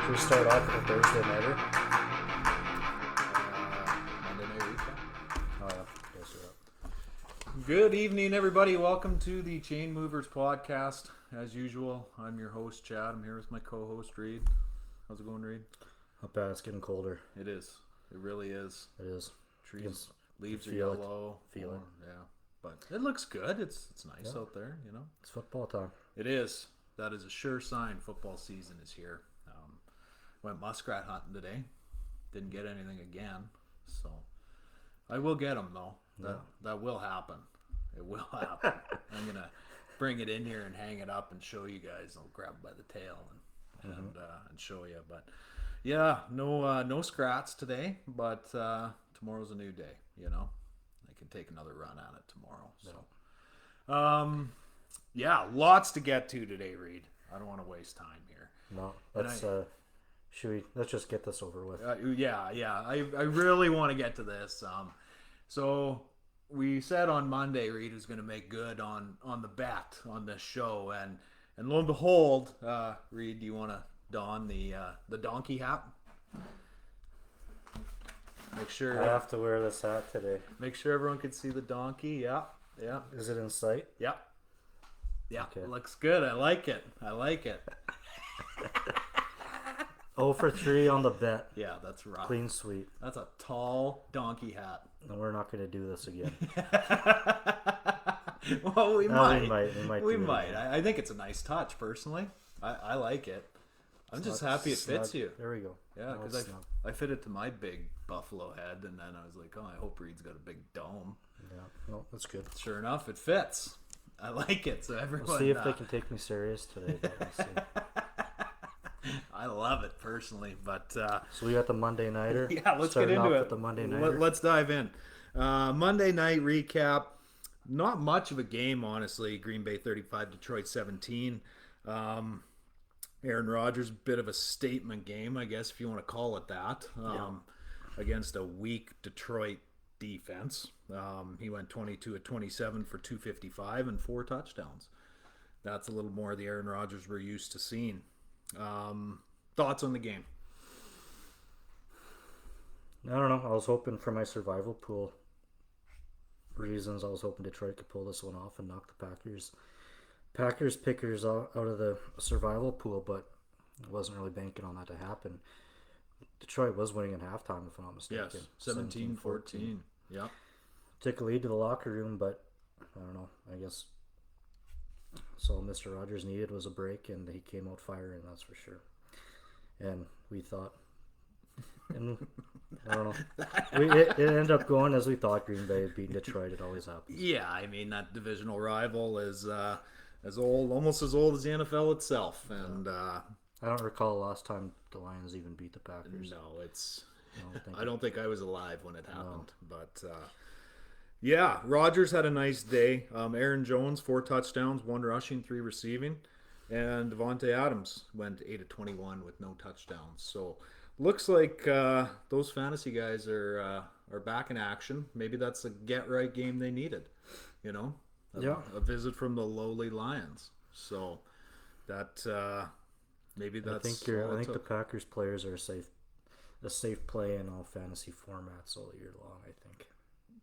Should we start off with a Thursday nighter? Monday night recap. Oh, yeah. Yes, yeah. Good evening, everybody. Welcome to the Chainmovers podcast. As usual, I'm your host, Chad. I'm here with my co-host, Reed. How's it going, Reed? Not bad. It's getting colder. It is. It really is. It is. Trees, leaves are feel it. yellow. Feel it. Yeah, but it looks good. It's nice out there, you know. It's football time. It is. That is a sure sign football season is here. Went muskrat hunting today. Didn't get anything again, so I will get them though. That will happen. It will happen. I'm gonna bring it in here and hang it up and show you guys. I'll grab it by the tail and show you. But yeah, no scrats today. But tomorrow's a new day. You know, I can take another run at it tomorrow. So, yeah, lots to get to today, Reed. I don't want to waste time here. No, let's just get this over with. Yeah. I really want to get to this. So we said on Monday Reed was going to make good on the bet on this show, and lo and behold, Reed, do you want to don the donkey hat? Make sure I have to wear this hat today. Make sure everyone can see the donkey. Yeah. Is it in sight? Yeah. Okay. It looks good. I like it. 0 for 3 on the bet. Yeah, that's rough. Clean sweep. That's a tall donkey hat. And we're not going to do this again. Well, we might. We might. I think it's a nice touch, personally. I like it. I'm just happy it fits you. There we go. Yeah, because I fit it to my big buffalo head, and then I was like, oh, I hope Reed's got a big dome. Yeah, no, that's good. Sure enough, it fits. I like it. So everyone. We'll see if they can take me serious today. We'll see. I love it personally, but so we got the Monday nighter. Yeah, let's get into it. With the Monday nighter. Let's dive in. Monday night recap. Not much of a game, honestly. Green Bay 35, Detroit 17. Aaron Rodgers, bit of a statement game, I guess, if you want to call it that, against a weak Detroit defense. He went 22 of 27 for 255 and 4 touchdowns. That's a little more of the Aaron Rodgers we're used to seeing. Thoughts on the game? I don't know. I was hoping for my survival pool reasons. I was hoping Detroit could pull this one off and knock the Packers pickers out of the survival pool, but I wasn't really banking on that to happen. Detroit was winning at halftime, if I'm not mistaken. Yes, 17-14. Yep. Took a lead to the locker room, but I don't know. I guess all Mr. Rodgers needed was a break, and he came out firing, that's for sure. And we thought, and I don't know, it ended up going as we thought. Green Bay had beaten Detroit. It always happens. Yeah, I mean, that divisional rival is almost as old as the NFL itself, and I don't recall the last time the Lions even beat the Packers. No, I don't think I was alive when it happened, but. Yeah, Rodgers had a nice day. Aaron Jones, 4 touchdowns, 1 rushing, 3 receiving. And Devontae Adams went 8 of 21 with no touchdowns. So looks like those fantasy guys are back in action. Maybe that's a get-right game they needed, you know? A visit from the lowly Lions. So that maybe that's I think the Packers players are a safe play in all fantasy formats all year long, I think.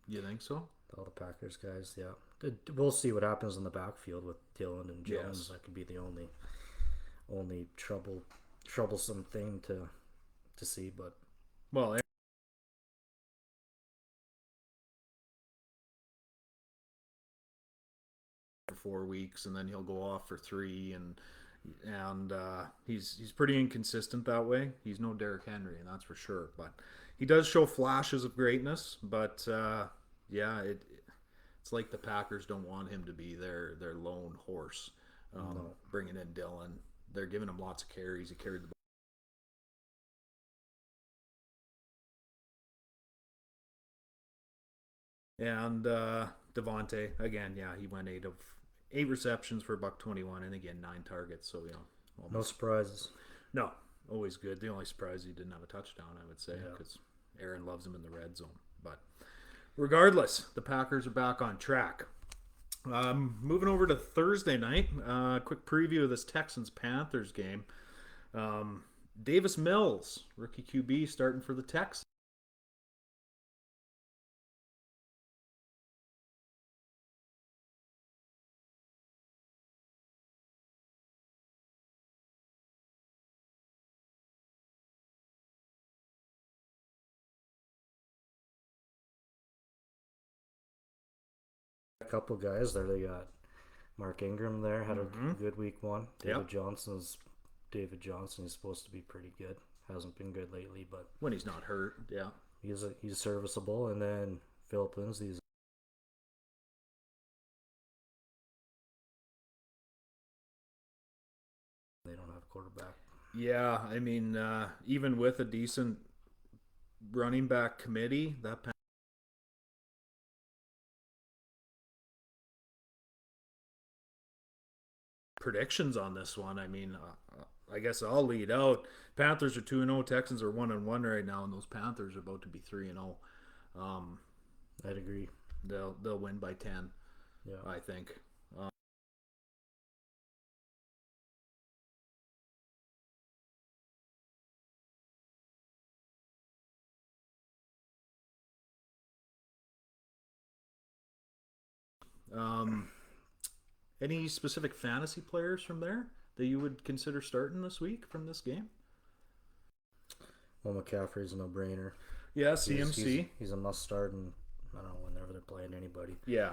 You think so? All the Packers guys, yeah. We'll see what happens in the backfield with Dillon and Jones. Yes. That could be the only troublesome thing to see. But well, for 4 weeks, and then he'll go off for 3, and he's pretty inconsistent that way. He's no Derrick Henry, and that's for sure. But he does show flashes of greatness, but it's like the Packers don't want him to be their lone horse. Bringing in Dillon, they're giving him lots of carries. He carried the ball. And Devontae, again, he went 8 receptions for $121, and again 9 targets. So almost. No surprises. No, always good. The only surprise he didn't have a touchdown, I would say, because Aaron loves him in the red zone. But regardless, the Packers are back on track. Moving over to Thursday night, quick preview of this Texans-Panthers game. Davis Mills, rookie QB, starting for the Texans. A couple guys there. They got Mark Ingram there, had a good week one. Yep. David Johnson is supposed to be pretty good. Hasn't been good lately, but When he's not hurt, yeah. he's serviceable. And then Philip Lindsay's they don't have a quarterback. Yeah, I mean, even with a decent running back committee, that predictions on this one. I mean, I guess I'll lead out. Panthers are 2-0, Texans are 1-1 right now, and those Panthers are about to be 3-0. I'd agree. They'll win by 10. Yeah, I think. Any specific fantasy players from there that you would consider starting this week from this game? well, McCaffrey's a no-brainer. Yeah, CMC. He's a must-start, and I don't know whenever they're playing anybody. Yeah.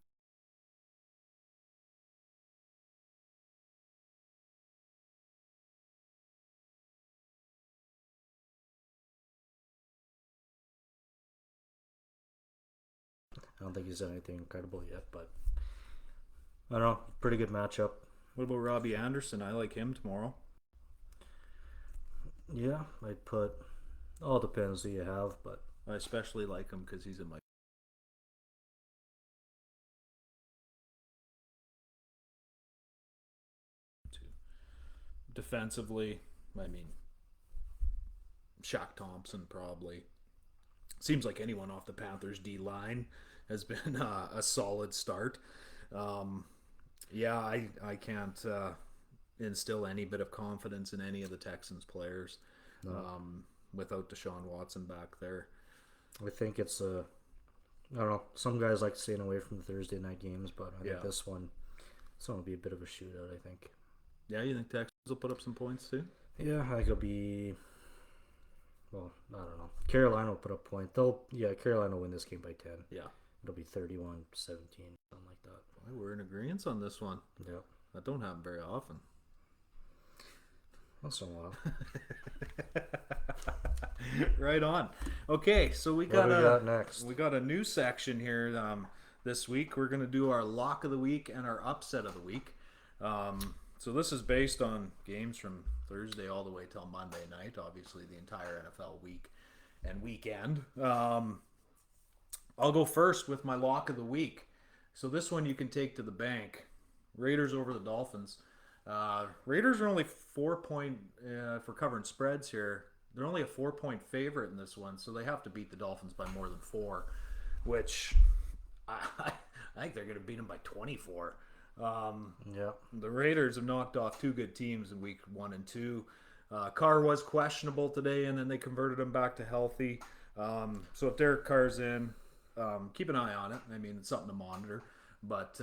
I don't think he's done anything incredible yet, but I don't know. Pretty good matchup. What about Robbie Anderson? I like him tomorrow. Yeah, I'd put. All depends who you have, but I especially like him because he's in my. Defensively, I mean, Shaq Thompson probably. Seems like anyone off the Panthers D line has been a solid start. Yeah, I can't instill any bit of confidence in any of the Texans players without Deshaun Watson back there. I think it's a. I don't know. Some guys like staying away from the Thursday night games, but I think this one will be a bit of a shootout, I think. Yeah, you think Texans will put up some points too? Yeah, I think it'll be. Well, I don't know. Carolina will put up point. Carolina will win this game by 10. Yeah. It'll be 31-17, something like that. Boy, we're in agreement on this one. Yeah. That don't happen very often. Once in a while. Right on. Okay, so we got next? We got a new section here this week. We're going to do our lock of the week and our upset of the week. So this is based on games from Thursday all the way till Monday night, obviously the entire NFL week and weekend. I'll go first with my lock of the week. So this one you can take to the bank. Raiders over the Dolphins. Raiders are only 4-point, for covering spreads here, they're only a 4-point favorite in this one, so they have to beat the Dolphins by more than 4, which I think they're going to beat them by 24. The Raiders have knocked off two good teams in week 1 and 2. Carr was questionable today, and then they converted him back to healthy. So if Derek Carr's in, keep an eye on it. I mean, it's something to monitor. But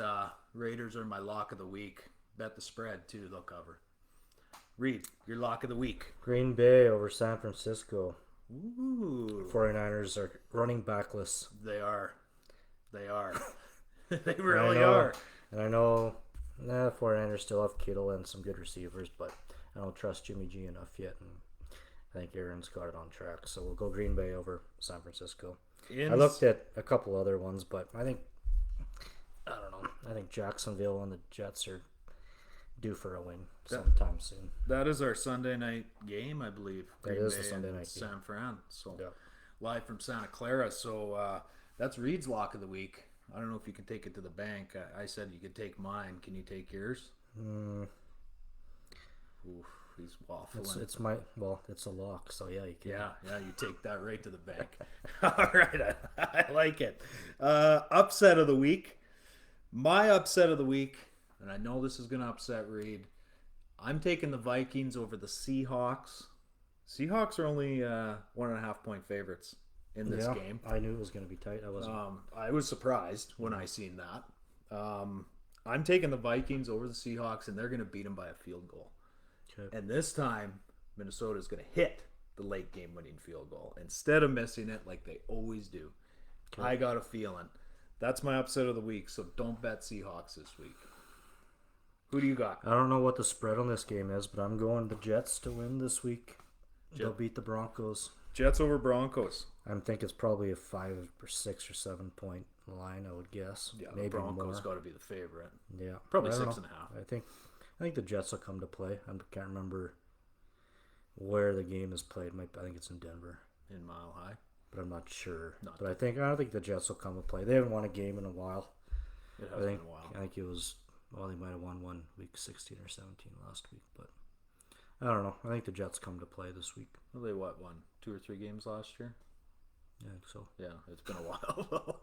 Raiders are my lock of the week. Bet the spread, too. They'll cover. Reed, your lock of the week. Green Bay over San Francisco. Ooh. 49ers are running backless. They are. They really are. And I know 49ers still have Kittle and some good receivers, but I don't trust Jimmy G enough yet. And I think Aaron's got it on track. So we'll go Green Bay over San Francisco. I looked at a couple other ones, but I don't know. I think Jacksonville and the Jets are due for a win sometime soon. That is our Sunday night game, I believe. That is the Sunday night game. San Fran. So live from Santa Clara. So that's Reed's lock of the week. I don't know if you can take it to the bank. I said you could take mine. Can you take yours? Oof, he's waffling. It's a lock, so yeah, you can. Yeah, you take that right to the bank. All right, I like it. Upset of the week. My upset of the week, and I know this is going to upset Reed. I'm taking the Vikings over the Seahawks Seahawks are only 1.5-point favorites in this game. I knew it was going to be tight. I wasn't. I was surprised when I seen that. I'm taking the Vikings over the Seahawks, and they're going to beat them by a field goal. Okay. And this time, Minnesota's going to hit the late game winning field goal instead of missing it like they always do. Okay. I got a feeling. That's my upset of the week, so don't bet Seahawks this week. Who do you got? I don't know what the spread on this game is, but I'm going the Jets to win this week. They'll beat the Broncos. Jets over Broncos. I think it's probably a 5 or 6 or 7 point line, I would guess. Yeah, maybe the Broncos more. got to be the favorite. Yeah, probably 6.5. I think the Jets will come to play. I can't remember where the game is played. I think it's in Denver, in Mile High, but I'm not sure. I don't think the Jets will come to play. They haven't won a game in a while. It has been a while. I think it was. Well, they might have won one week 16 or 17 last week, but I don't know. I think the Jets come to play this week. Well, they won 2 or 3 games last year? Yeah, I think so. Yeah, it's been a while.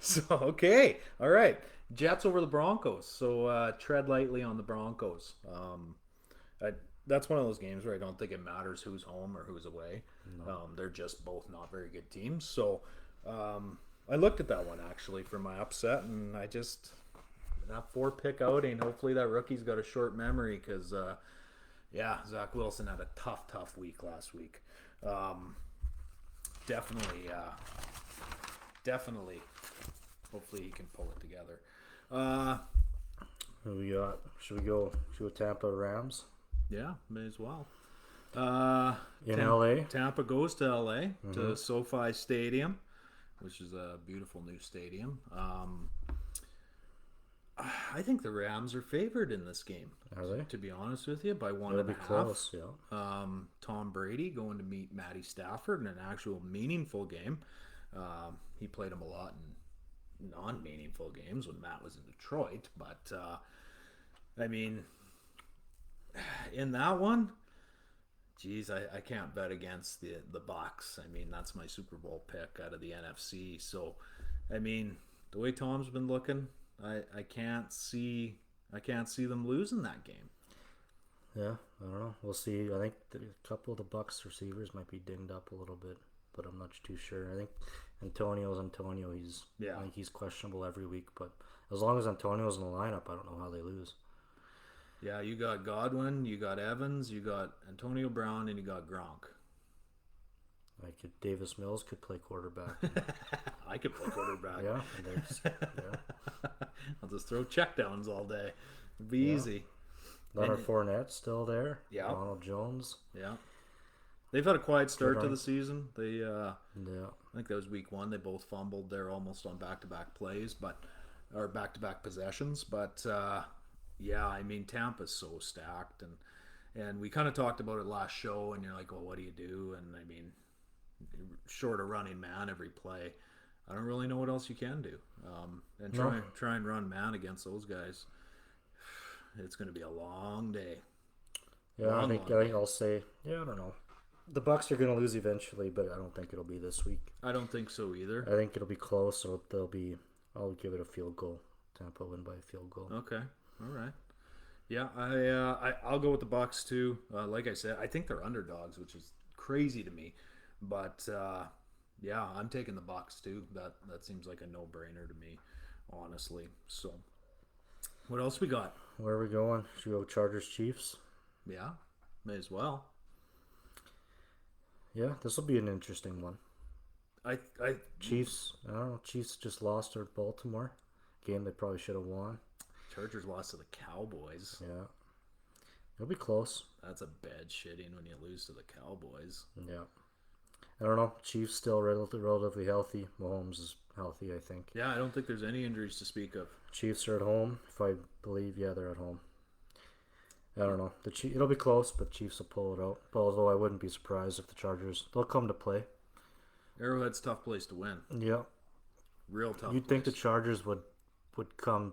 So, okay. All right. Jets over the Broncos. So, tread lightly on the Broncos. That's one of those games where I don't think it matters who's home or who's away. No. They're just both not very good teams. So, I looked at that one, actually, for my upset, and I just... That 4-pick outing. Hopefully that rookie's got a short memory because, Zach Wilson had a tough week last week. Definitely. Hopefully he can pull it together. Who we got? Should we go Tampa Rams? Yeah, may as well. In LA? Tampa goes to LA, to SoFi Stadium, which is a beautiful new stadium. I think the Rams are favored in this game. Are they? To be honest with you, by 1.5. It'll be close, yeah. Tom Brady going to meet Matty Stafford in an actual meaningful game. He played him a lot in non-meaningful games when Matt was in Detroit. But, in that one, geez, I can't bet against the Bucs. That's my Super Bowl pick out of the NFC. So, the way Tom's been looking... I can't see them losing that game. Yeah, I don't know. We'll see. I think a couple of the Bucs receivers might be dinged up a little bit, but I'm not too sure. I think Antonio. I think he's questionable every week, but as long as Antonio's in the lineup, I don't know how they lose. Yeah, you got Godwin, you got Evans, you got Antonio Brown, and you got Gronk. Davis Mills could play quarterback. I could play quarterback. Yeah. I'll just throw checkdowns all day. It'd be easy. Leonard Fournette still there. Yeah. Ronald Jones. Yeah. They've had a quiet start to the season. They I think that was week 1. They both fumbled there almost on back-to-back plays, or back-to-back possessions. But Tampa's so stacked, and we kind of talked about it last show. And you're like, well, what do you do? And short of running man every play, I don't really know what else you can do. And try and run man against those guys. It's going to be a long day. Yeah, I think I'll say, I don't know. The Bucs are going to lose eventually, but I don't think it'll be this week. I don't think so either. I think it'll be close, so I'll give it a field goal. Tampa win by a field goal. Okay, all right. Yeah, I'll go with the Bucs too. Like I said, I think they're underdogs, which is crazy to me. But I'm taking the Bucs too. That seems like a no-brainer to me, honestly. So, what else we got? Where are we going? Should we go Chargers Chiefs? Yeah, may as well. Yeah, this will be an interesting one. Chiefs. I don't know. Chiefs just lost to Baltimore. Game they probably should have won. Chargers lost to the Cowboys. Yeah, it'll be close. That's a bad shitting when you lose to the Cowboys. Yeah. I don't know. Chiefs still relatively healthy. Mahomes is healthy, I think. Yeah, I don't think there's any injuries to speak of. Chiefs are at home, if I believe. Yeah, they're at home. I don't know. It'll be close, but Chiefs will pull it out. Although I wouldn't be surprised if the Chargers, they'll come to play. Arrowhead's a tough place to win. Yeah. Real tough. You'd think the Chargers would come.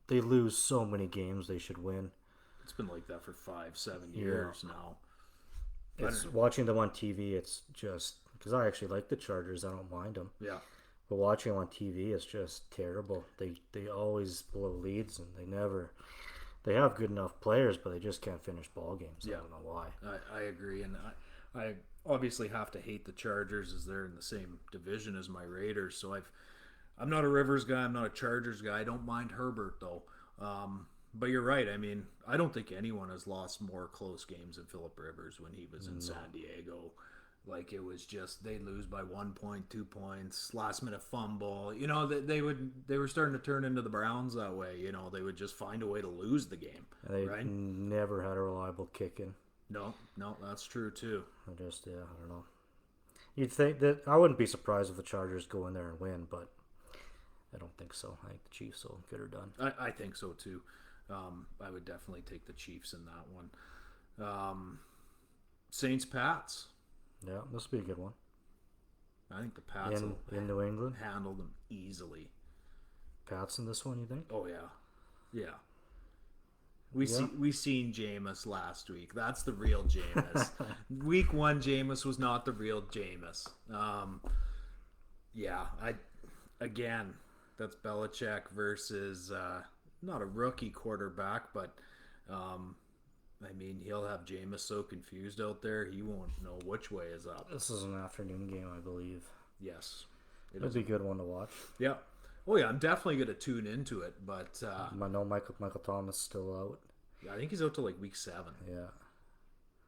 They lose so many games they should win. It's been like that for 5-7 years now. It's watching them on TV. It's just because I actually like the Chargers. I don't mind them. Yeah. But watching them on TV, it's just terrible. They always blow leads and they never they have good enough players, but they just can't finish ball games. Yeah. I don't know why. I agree, and I obviously have to hate the Chargers as they're in the same division as my Raiders. So I'm not a Rivers guy. I'm not a Chargers guy. I don't mind Herbert though. But you're right. I mean, I don't think anyone has lost more close games than Phillip Rivers when he was in San Diego. Like, it was just they'd lose by 1 point, 2 points, last minute fumble. You know, they were starting to turn into the Browns that way. You know, they would just find a way to lose the game. And they right? never had a reliable kick in. No, that's true too. I don't know. You'd think that I wouldn't be surprised if the Chargers go in there and win, but I don't think so. I think the Chiefs will get her done. I think so too. I would definitely take the Chiefs in that one. Saints Pats. Yeah, this will be a good one. I think the Pats will in New England handle them easily. Pats in this one, you think? Oh yeah. We seen Jameis last week. That's the real Jameis. Week 1 Jameis was not the real Jameis. Again, that's Belichick versus not a rookie quarterback, but I mean, he'll have Jameis so confused out there, he won't know which way is up. This is an afternoon game, I believe. Yes. It'll be a good one to watch. Yeah. Oh, yeah, I'm definitely going to tune into it, but... I know Michael Thomas is still out. Yeah, I think he's out till like week 7. Yeah.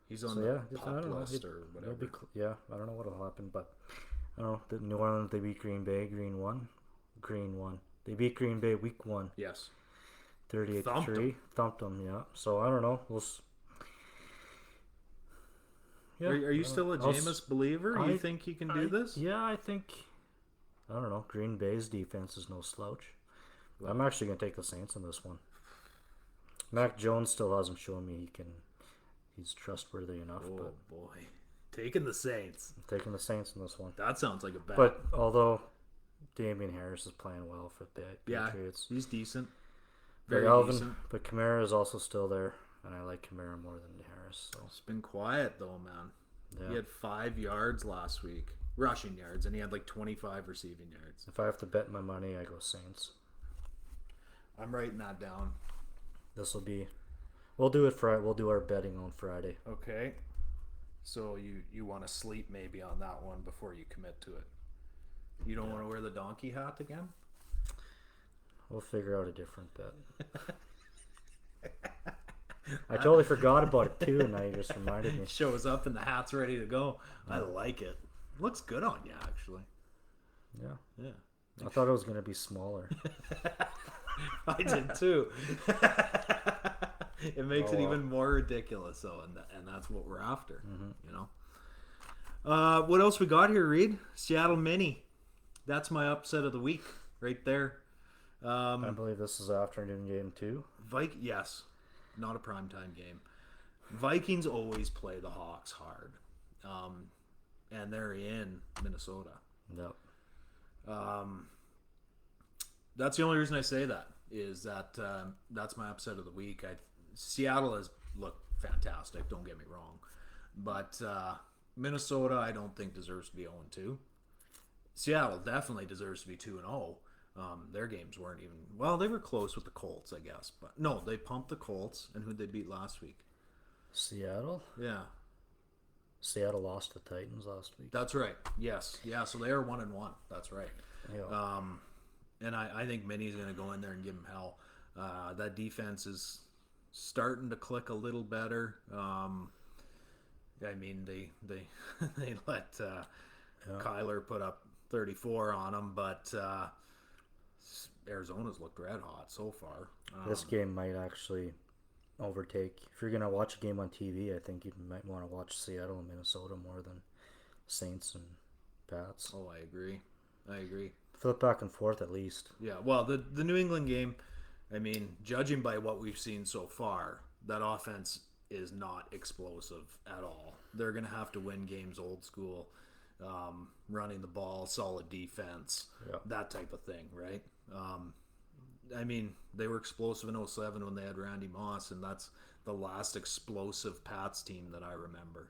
He's on the PUP list or whatever. I don't know what will happen, but I don't know. The New Orleans, they beat Green Bay, Green won. They beat Green Bay week 1. Yes. 38-3. Thumped them, yeah. So I don't know. Are you still a Jameis believer? You think he can do this? Yeah, I think. I don't know. Green Bay's defense is no slouch. I'm actually going to take the Saints in this one. Mac Jones still hasn't shown me he's trustworthy enough. Oh, but boy. Taking the Saints. I'm taking the Saints in this one. That sounds like a bet. But although Damian Harris is playing well for the Patriots. He's decent. Very decent. But Kamara is also still there, and I like Kamara more than Harris. So it's been quiet though, man. Yeah. He had 5 yards last week, rushing yards, and he had like 25 receiving yards. If I have to bet my money, I go Saints. I'm writing that down. This will be. We'll do it Friday. We'll do our betting on Friday. Okay. So you want to sleep maybe on that one before you commit to it. You don't want to wear the donkey hat again? We'll figure out a different bet. I totally forgot about it too, and now you just reminded me. Shows up and the hat's ready to go. I like it. Looks good on you, actually. Yeah. I thought it was going to be smaller. I did too. It makes it even more ridiculous, though, and that's what we're after. You know. What else we got here, Reed? Seattle Mini. That's my upset of the week, right there. I believe this is an afternoon game too. Yes, not a primetime game. Vikings always play the Hawks hard, and they're in Minnesota. Yep. That's the only reason I say that is that that's my upset of the week. Seattle has looked fantastic. Don't get me wrong, but Minnesota I don't think deserves to be 0-2. Seattle definitely deserves to be 2-0. Their games weren't even... Well, they were close with the Colts, I guess. But no, they pumped the Colts. And who'd they beat last week? Seattle? Yeah. Seattle lost to Titans last week. That's right. Yes. Yeah, so they are 1-1. That's right. Yeah. And I think Minnie's going to go in there and give them hell. That defense is starting to click a little better. I mean, they let Kyler put up 34 on them, but... Arizona's looked red hot so far. This game might actually overtake. If you're going to watch a game on TV, I think you might want to watch Seattle and Minnesota more than Saints and Pats. Oh, I agree. Flip back and forth at least. Yeah, well, the New England game, I mean, judging by what we've seen so far, that offense is not explosive at all. They're going to have to win games old school. Running the ball, solid defense, that type of thing, right? I mean, they were explosive in 07 when they had Randy Moss, and that's the last explosive Pats team that I remember.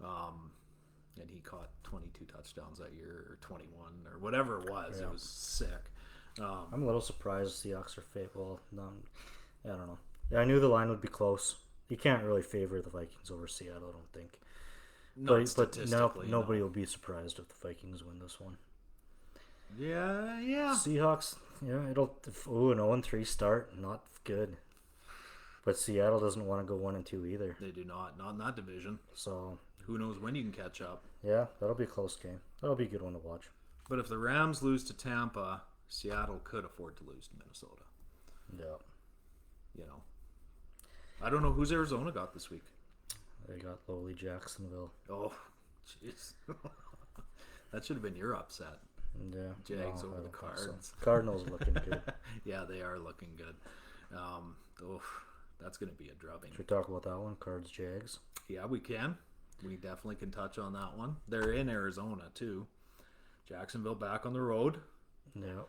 And he caught 22 touchdowns that year, or 21, or whatever it was. It was sick. I'm a little surprised the Seahawks are fit. Well, I don't know. Yeah, I knew the line would be close. You can't really favor the Vikings over Seattle, I don't think. Not statistically. Nobody no. will be surprised if the Vikings win this one. Yeah. Seahawks, yeah, it'll an 0-3 start, not good. But Seattle doesn't want to go 1-2 either. They do not in that division. So who knows when you can catch up? Yeah, that'll be a close game. That'll be a good one to watch. But if the Rams lose to Tampa, Seattle could afford to lose to Minnesota. Yeah. You know, I don't know who's Arizona got this week. They got lowly Jacksonville. Oh, jeez. That should have been your upset. Yeah. Jags over the Cards. So. Cardinals looking good. Yeah, they are looking good. That's going to be a drubbing. Should we talk about that one? Cards, Jags? Yeah, we can. We definitely can touch on that one. They're in Arizona, too. Jacksonville back on the road. Yeah.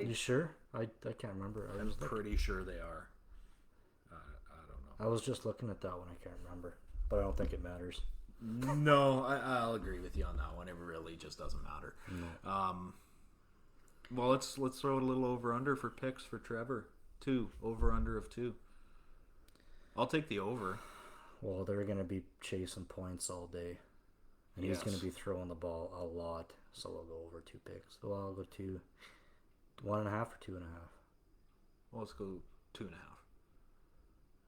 You sure? I can't remember. I'm pretty sure they are. I don't know. I was just looking at that one. I can't remember. But I don't think it matters. No, I'll agree with you on that one. It really just doesn't matter. No. Well, let's throw it a little over-under for picks for Trevor. 2. Over-under of 2. I'll take the over. Well, they're going to be chasing points all day. And he's going to be throwing the ball a lot. So we'll go over 2 picks. So I'll go 2. 1.5 or 2.5? Well, let's go 2.5.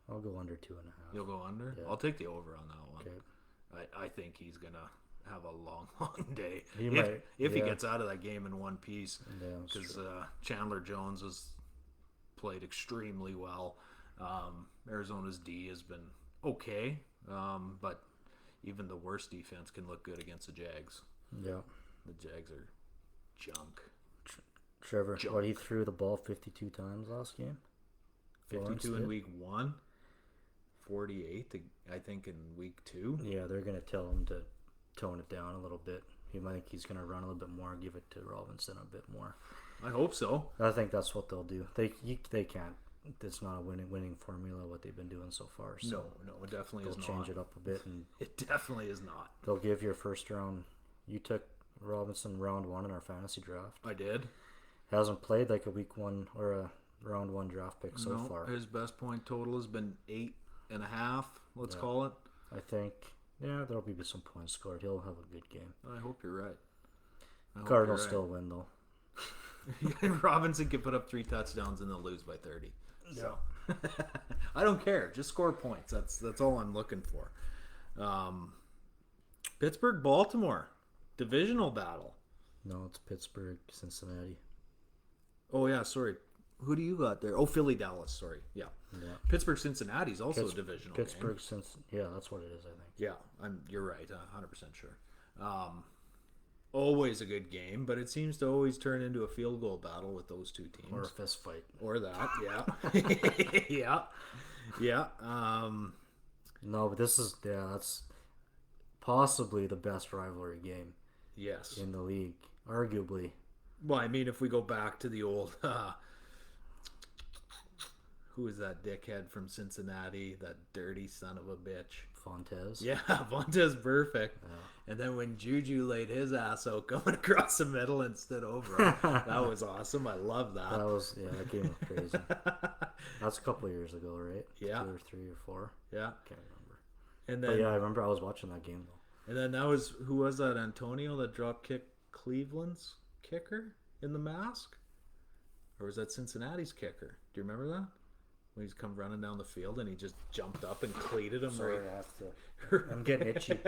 I'll go under 2.5. You'll go under? Yeah. I'll take the over on that one. Okay. I think he's going to have a long, long day. If he gets out of that game in one piece. Because Chandler Jones has played extremely well. Arizona's D has been okay. But even the worst defense can look good against the Jags. Yeah. The Jags are junk. Trevor, he threw the ball 52 times last game? 52 in week 1. 48, I think, in week 2. Yeah, they're going to tell him to tone it down a little bit. He's going to run a little bit more, give it to Robinson a bit more. I hope so. I think that's what they'll do. They can't. It's not a winning formula what they've been doing so far. So no, it definitely is not. They'll change it up a bit, and it definitely is not. They'll give your first round. You took Robinson round 1 in our fantasy draft. I did. Hasn't played like a week 1 or a round 1 draft pick so far. His best point total has been 8.5. Let's call it. I think. Yeah, there'll be some points scored. He'll have a good game. I hope you're right. Cardinals still win though. Robinson can put up 3 touchdowns and they'll lose by 30. So I don't care. Just score points. That's all I'm looking for. Pittsburgh, Baltimore, divisional battle. No, it's Pittsburgh, Cincinnati. Oh yeah, sorry. Who do you got there? Oh, Philly, Dallas. Sorry. Yeah. Pittsburgh, Cincinnati is also a divisional Pittsburgh, game. Yeah, that's what it is. I think. Yeah, you're right. 100% sure. Always a good game, but it seems to always turn into a field goal battle with those two teams. Or a fist fight. Or that, yeah. Yeah. No, but that's possibly the best rivalry game. Yes. In the league, arguably. Well, I mean, if we go back to the old, who is that dickhead from Cincinnati? That dirty son of a bitch. Fontes. Yeah, Fontes perfect. Yeah. And then when Juju laid his ass out coming across the middle and stood over him, that was awesome. I love that. That game was crazy. That's a couple of years ago, right? Yeah. 2 or 3 or 4. Yeah. Can't remember. And then, I remember I was watching that game though. And then who was that? Antonio that drop kicked Cleveland's kicker in the mask? Or was that Cincinnati's kicker? Do you remember that? When he's come running down the field and he just jumped up and cleated him I'm getting itchy.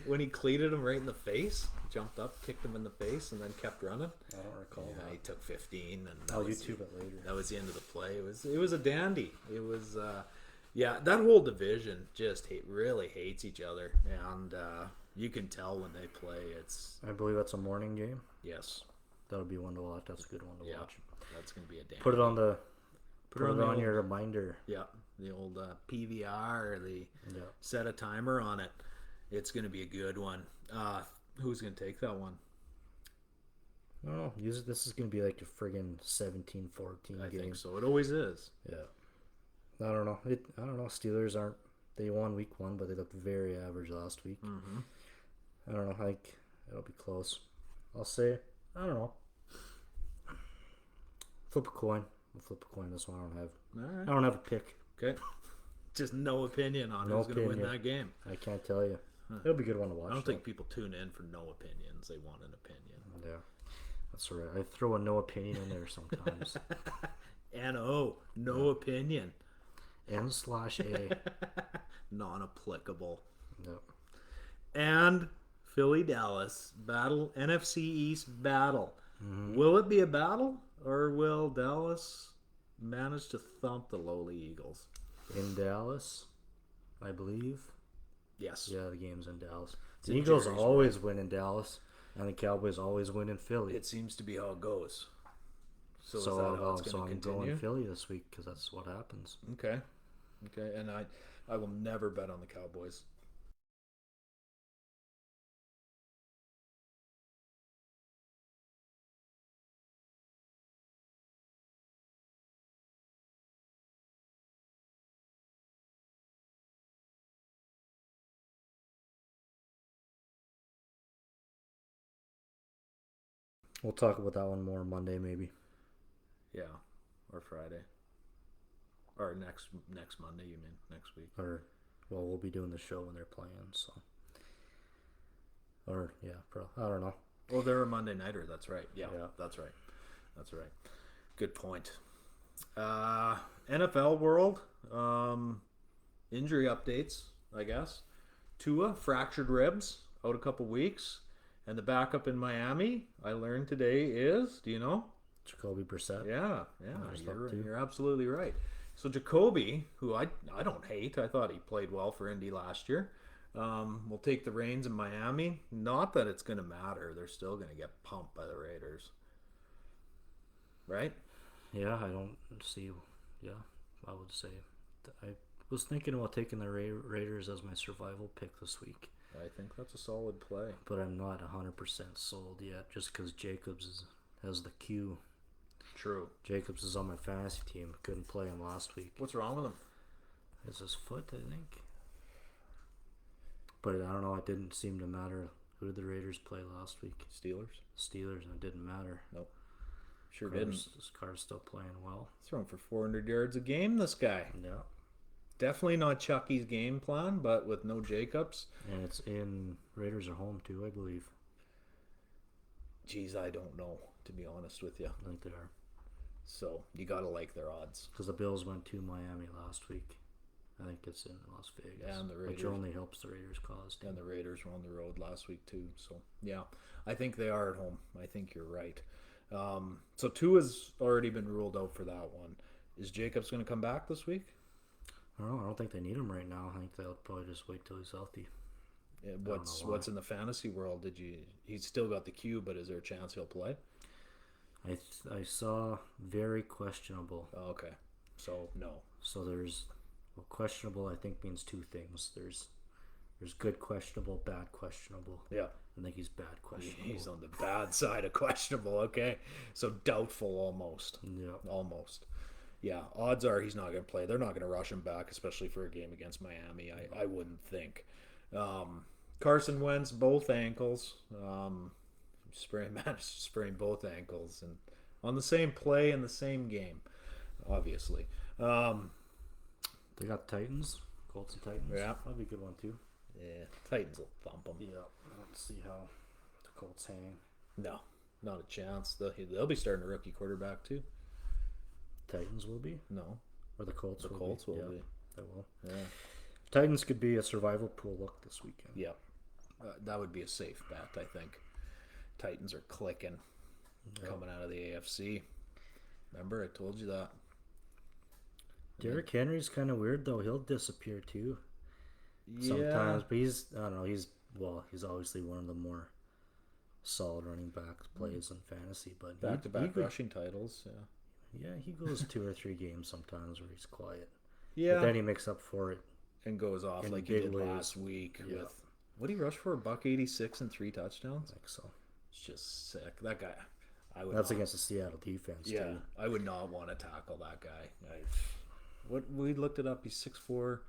When he cleated him right in the face, jumped up, kicked him in the face, and then kept running. I don't recall that. He took 15, and YouTube it later. That was the end of the play. It was a dandy. It was that whole division just really hates each other, and you can tell when they play. I believe that's a morning game. Yes, that'll be one to watch. That's a good one to watch. That's gonna be a dandy. Put it on your reminder. Yeah, the old PVR or set a timer on it. It's going to be a good one. Who's going to take that one? Oh, this is going to be like a friggin' 17-14 game. I think so. It always is. Yeah. I don't know. I don't know. Steelers they won week 1, but they looked very average last week. Mm-hmm. I don't know. I think it'll be close. I'll say, I don't know. Flip a coin. We'll flip a coin this one. All I right. don't have a pick. Okay. Just no opinion on No who's going to win opinion. that game. I can't tell you. It'll be a good one to watch. I don't though. think people tune in for no opinions. They want an opinion. Yeah, that's all right. I throw a no opinion in there sometimes. N-O. No opinion. N/A. Non-applicable. Yep. And Philly Dallas battle, NFC East battle. Mm-hmm. Will it be a battle, or will Dallas manage to thump the lowly Eagles? In Dallas, I believe. Yes. Yeah, the game's in Dallas. It's The in Eagles Jerry's always win in Dallas, and the Cowboys always win in Philly. It seems to be how it goes. So, So, is that how it's going to I'm continue? going Philly this week because that's what happens. Okay. And I will never bet on the Cowboys. We'll talk about that one more Monday, maybe. Yeah, or Friday, or next Monday. You mean next week? Or, well, we'll be doing the show when they're playing. So, or yeah, I don't know. Oh, they're a Monday nighter. That's right. Yeah, Yeah. that's right. That's right. Good point. NFL world injury updates. I guess Tua fractured ribs, out a couple weeks, and the backup in Miami. I learned today is. Do you know? Jacoby Brissett. Yeah, There's that too. you're absolutely right. So Jacoby, who I don't hate, I thought he played well for Indy last year, will take the reins in Miami. Not that it's going to matter. They're still going to get pumped by the Raiders. Right? Yeah, I don't see. Yeah, I would say. I was thinking about taking the Raiders as my survival pick this week, I think that's a solid play. but I'm not 100% sold yet just because Jacobs has the Q. True. Jacobs is on my fantasy team. Couldn't play him last week. What's wrong with him? It's his foot, I think. But I don't know. It didn't seem to matter. Who did the Raiders play last week? Steelers? Steelers, and it didn't matter. Nope. Sure didn't. This car's still playing well. Throwing for 400 yards a game, this guy. Yeah. Definitely not Chucky's game plan, but with no Jacobs. And it's in Raiders are home too, I believe. Geez, I don't know, to be honest with you. I think they are. So you got to like their odds. Because the Bills went to Miami last week. I think it's in Las Vegas. And the Raiders. Which only helps the Raiders cause. And the Raiders were on the road last week too. So yeah, I think they are at home. I think you're right. So Tua's already been ruled out for that one. Is Jacobs going to come back this week? I don't know. I don't think they need him right now. I think they'll probably just wait till he's healthy. Yeah, don't know why. what's in the fantasy world? He's still got the Q, but is there a chance he'll play? I saw very questionable. Oh, okay, so no. So there's questionable. I think means two things. There's good questionable, bad questionable. Yeah, I think he's bad questionable. he's on the bad side of questionable. Okay, so doubtful almost. Yeah. Almost. Yeah, odds are he's not going to play. They're not going to rush him back, especially for a game against Miami. I wouldn't think. Carson Wentz, both ankles. Managed to sprain both ankles, and on the same play in the same game, obviously. They got Titans, Colts and Titans. Yeah. That'd be a good one too. Yeah, Titans will thump them. Yeah. Let's see how the Colts hang. No, not a chance. They'll be starting a rookie quarterback too. Titans will be? No, Or the Colts the will Colts be? will Yeah, be. they will. Yeah, Titans could be a survival pool look this weekend. yeah. That would be a safe bet, I think. Titans are clicking, coming out of the AFC. Remember, I told you that. Derrick Henry's kind of weird though. He'll disappear too. Yeah. Sometimes, but I don't know. He's obviously one of the more solid running back plays in fantasy. But Back-to-back rushing titles. Yeah. Yeah, he goes 2 or 3 games sometimes where he's quiet. Yeah. But then he makes up for it. And goes off in like he big did ways. last week Yeah. with what did he rush for? $186 and 3 touchdowns. I think so. It's just sick. That guy. That's not, against the Seattle defense. Yeah, too. I would not want to tackle that guy. What we looked it up. He's 6'4",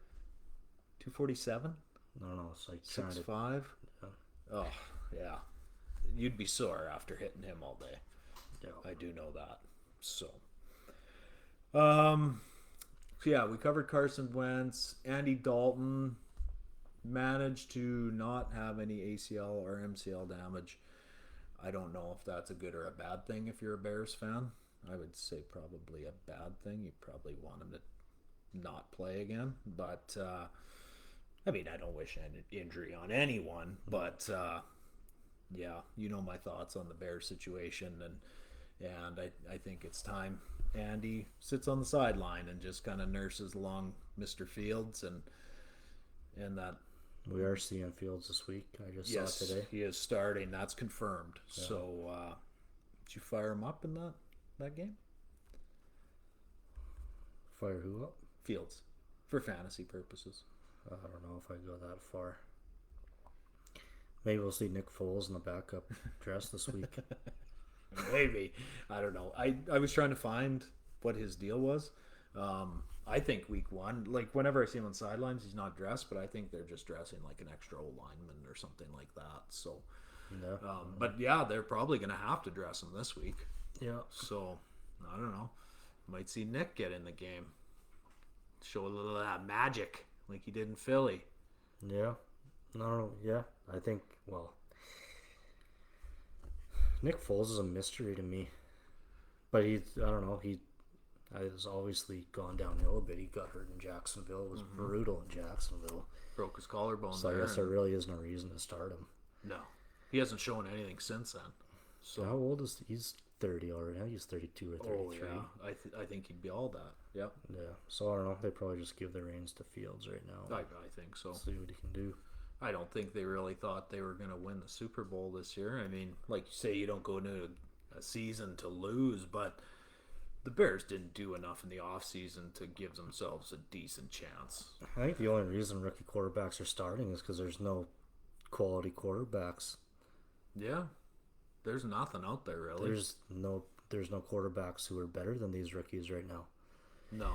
247, No, it's like 6'5". Yeah. Oh yeah, you'd be sore after hitting him all day. Yeah. I do know that. So So yeah, we covered Carson Wentz. Andy Dalton managed to not have any ACL or MCL damage. I don't know if that's a good or a bad thing if you're a Bears fan. I would say probably a bad thing. You probably want him to not play again. But, I mean, I don't wish an injury on anyone. But, yeah, you know my thoughts on the Bears situation. And I think it's time Andy sits on the sideline and just kind of nurses along Mr. Fields. And that We are seeing Fields this week. I just yes, saw it today. he is starting. That's confirmed. Yeah. So, did you fire him up in that game? Fire who up? Fields, for fantasy purposes. I don't know if I go that far. Maybe we'll see Nick Foles in the backup dress this week. Maybe. I don't know. I was trying to find what his deal was. I think week one, like whenever I see him on sidelines, he's not dressed, but I think they're just dressing like an extra old lineman or something like that. So, Yeah. but yeah, they're probably going to have to dress him this week. Yeah. So, I don't know. Might see Nick get in the game. Show a little of that magic like he did in Philly. Yeah. No, yeah. I think, well, Nick Foles is a mystery to me. But I don't know, he has obviously gone downhill a bit. He got hurt in Jacksonville. It was brutal in Jacksonville. Broke his collarbone So there. I guess there really is no reason to start him. No. He hasn't shown anything since then. So how old is he? He's 30 already. I think he's 32 or 33. Oh, yeah. I think he'd be all that. Yep. Yeah. So I don't know. They probably just give the reins to Fields right now. I think so. See what he can do. I don't think they really thought they were going to win the Super Bowl this year. I mean, like you say, you don't go into a season to lose, but the Bears didn't do enough in the offseason to give themselves a decent chance. I think the only reason rookie quarterbacks are starting is because there's no quality quarterbacks. Yeah. There's nothing out there, really. There's no quarterbacks who are better than these rookies right now. No.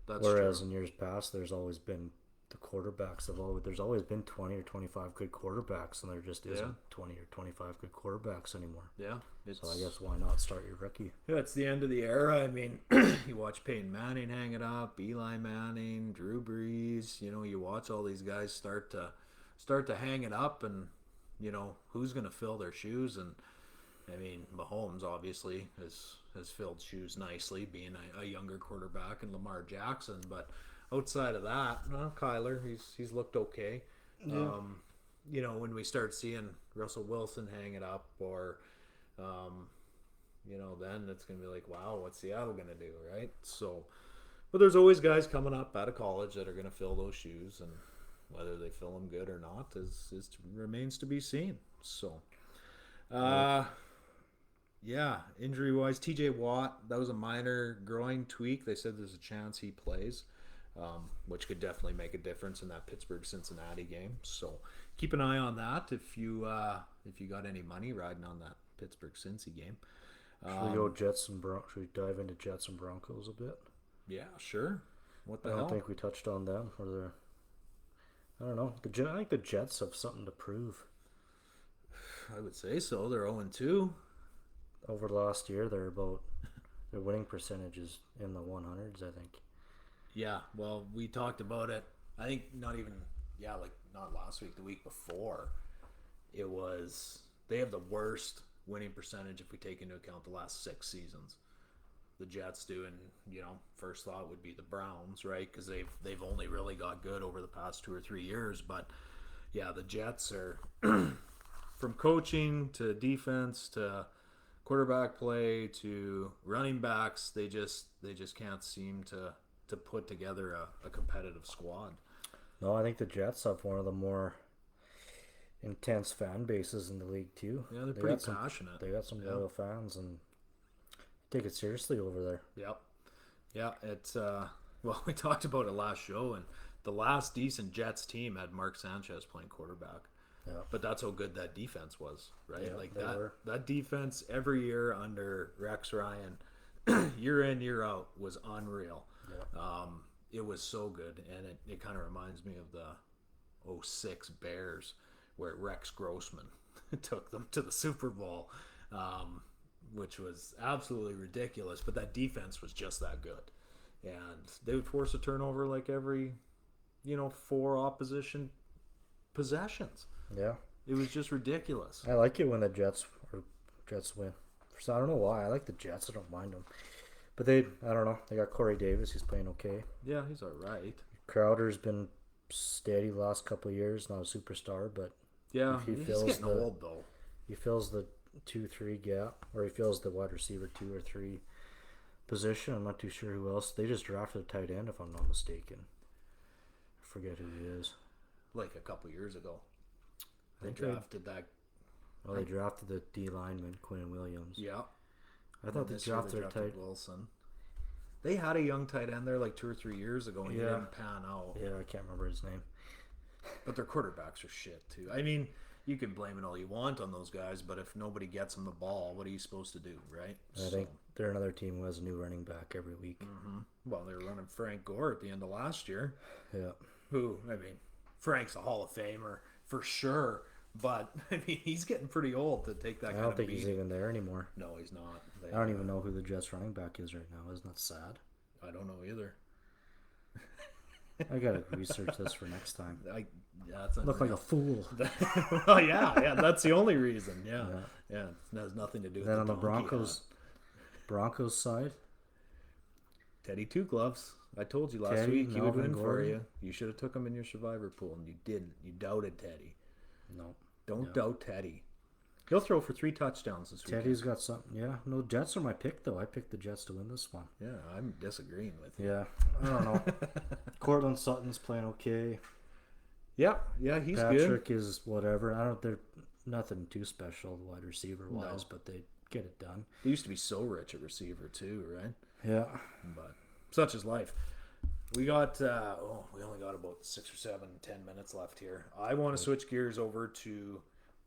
That's Whereas true. in years past, there's always been the quarterbacks there's always been 20 or 25 good quarterbacks, and there just isn't 20 or 25 good quarterbacks anymore. Yeah. So I guess why not start your rookie? Yeah, it's the end of the era. I mean, you watch Peyton Manning hang it up, Eli Manning, Drew Brees. You know, you watch all these guys start to hang it up, and you know who's going to fill their shoes. And I mean, Mahomes obviously has filled shoes nicely, being a younger quarterback, and Lamar Jackson. But outside of that, Kyler, he's looked okay. Yeah. You know, when we start seeing Russell Wilson hang it up, or you know, then it's going to be like, wow, what's Seattle going to do, right? So, but there's always guys coming up out of college that are going to fill those shoes, and whether they fill them good or not remains to be seen. So, yeah, injury-wise, T.J. Watt, that was a minor groin tweak. They said there's a chance he plays, which could definitely make a difference in that Pittsburgh-Cincinnati game. So keep an eye on that if you got any money riding on that Pittsburgh-Cincy game. Should we go Jets and Should we dive into Jets and Broncos a bit? Yeah, sure. What the I hell? don't think we touched on them. I don't know. I think the Jets have something to prove. I would say so. They're 0-2. Over the last year, their winning percentage is in the 100s, I think. Yeah, well, we talked about it. I think not last week, the week before. It was, they have the worst winning percentage if we take into account the last 6 seasons. The Jets do, and you know, first thought would be the Browns, right? Because they've only really got good over the past 2 or 3 years. But yeah, the Jets are from coaching to defense to quarterback play to running backs, they just can't seem to put together a competitive squad. No, I think the Jets have one of the more intense fan bases in the league too. Yeah, they're pretty passionate. They got some loyal fans and take it seriously over there. Yep. Yeah, it's well, we talked about it last show, and the last decent Jets team had Mark Sanchez playing quarterback. Yeah. But that's how good that defense was, right? Yeah, like they were. that defense every year under Rex Ryan, year in, year out, was unreal. Yeah. It was so good, and it kind of reminds me of the 06 Bears, where Rex Grossman took them to the Super Bowl, which was absolutely ridiculous. But that defense was just that good. and they would force a turnover like every, 4 opposition possessions. Yeah. It was just ridiculous. I like it when the Jets win. So I don't know why. I like the Jets. I don't mind them. But I don't know. They got Corey Davis. He's playing okay. Yeah, he's all right. Crowder's been steady the last couple of years. Not a superstar, but yeah, he he's fills getting old though. He fills the 2-3 gap, or he fills the wide receiver 2 or 3 position. I'm not too sure who else. They just drafted a tight end, if I'm not mistaken. I forget who he is. Like a couple years ago, they drafted that. Well, they drafted the D lineman Quinn Williams. Yeah, I thought they drafted Wilson. They had a young tight end there like 2 or 3 years ago, and he didn't pan out. Yeah, I can't remember his name. But their quarterbacks are shit too. I mean, you can blame it all you want on those guys, but if nobody gets them the ball, what are you supposed to do, right? I think they're another team who has a new running back every week. Mm-hmm. Well, they were running Frank Gore at the end of last year. Yeah. Who, I mean, Frank's a Hall of Famer for sure, but I mean, he's getting pretty old to take that kind of I don't think beat. he's even there anymore. No, he's not. I don't even know who the Jets running back is right now. Isn't that sad? I don't know either. I gotta research this for next time. Look like a fool. Well, yeah, that's the only reason. Yeah. It has nothing to do with then on the Broncos side, Teddy Two Gloves. I told you last Teddy, week he would win for Gordon. you. You should have took him in your survivor pool, and you didn't. You doubted Teddy. No. Don't doubt Teddy. He'll throw for 3 touchdowns this week. Teddy's got something. Yeah. No, Jets are my pick, though. I picked the Jets to win this one. Yeah, I'm disagreeing with you. Yeah. I don't know. Cortland Sutton's playing okay. Yeah, he's Patrick good. Patrick is whatever. They're nothing too special wide receiver wise, but they get it done. They used to be so rich at receiver too, right? Yeah. But such is life. We got we only got about 6 or 7, 10 minutes left here. I want to switch gears over to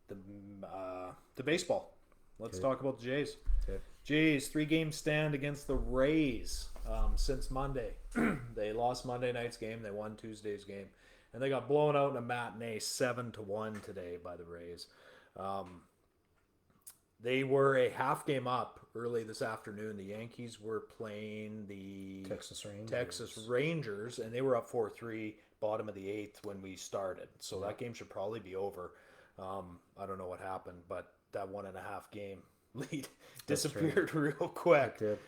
the baseball. Let's talk about the Jays. Okay. Jays 3-game stand against the Rays since Monday. They lost Monday night's game. They won Tuesday's game, and they got blown out in a matinee 7-1 today by the Rays. They were a half game up early this afternoon. The Yankees were playing the Texas Rangers, and they were up 4-3, bottom of the 8th when we started. So that game should probably be over. I don't know what happened, but that 1.5 game lead disappeared real quick. It did.